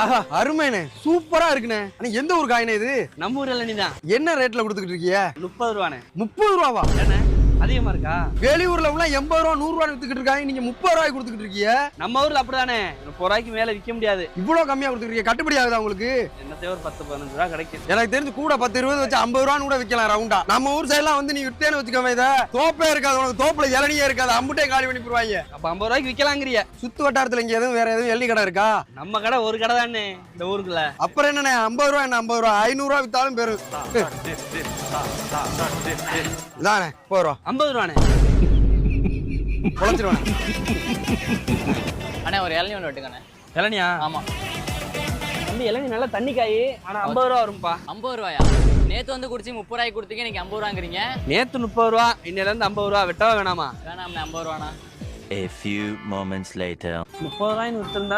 ஆஹா அருமைண்ணே, சூப்பரா இருக்குண்ணே. ஆனா எந்த ஊர் காயினே இது? நம்ம ஊர் இளநீ தான். என்ன ரேட்ல கொடுத்துக்கிட்டு இருக்கீங்க? 30 ரூபாண்ணே. 30 ரூபாவா? என்ன அதிகமா இருக்கா? வெளியூர்ல உள்ள 80 ரூபா 100 ரூபா வித்துக்கிட்டு இருக்காங்க, நீங்க 30 ரூபாய்க்கு கொடுத்துக்கிட்டு இருக்கீங்க. நம்ம ஊர்ல அப்படிதானே, 30 ரூபாய்க்கு மேல விற்க முடியாது. இவ்வளவு கம்மியா கொடுத்துக்கிட்டு கட்டுப்படி ஆகுதா உங்களுக்கு? என்னத்தையோ ஒரு 10-15 ரூபா கிடைக்கும். எனக்கு தெரிஞ்சு கூட 10-20 வச்சு 50 ரூபான்னு கூட விற்கலாம் ரவுண்டா. நம்ம ஊர் சைட்லாம் வந்து நீ விட்டேன்னு வச்சுக்கோங்க, இதை தோப்பே இருக்காது, உனக்கு தோப்புல இளநியே இருக்காது, அம்புட்டே காலி பண்ணி போடுவாங்க. அப்ப 50 ரூபாய்க்கு விற்கலாங்கிறிய? சுத்து வட்டாரத்துல இங்க எதுவும் வேற எதுவும் எள்ளி கடை இருக்கா? நம்ம கடை ஒரு கடை தானே இந்த ஊருக்குள்ள. அப்புறம் என்னண்ணே 50 ரூபா என்ன 50 ரூபா 500 ரூபா வித்தாலும் பெரும் இதானே போறோம். 50 ரூபாண்ணே. பொழைச்சிருவானே. அண்ணா ஒரு இளநீ ஒன்று வெட்டுங்கண்ணே. இளநியா? ஆமா. தம்பி இளநீ நல்லா தண்ணி காய், ஆனா 50 ரூபா வரும்பா. 50 ரூபாயா? நேத்து வந்து குடிச்சு 30 ரூபாய்க்கு கொடுத்தீங்க, இன்னைக்கு 50 ரூபாங்கிறீங்க. நேத்து 30 ரூபா, இன்னையில இருந்து 50 ரூபா. வெட்டவா வேணாமா? வேணாம்ண்ணே, 50 ரூபாண்ணா. A few moments later. 30 ரூபாய்னு வித்திருந்தா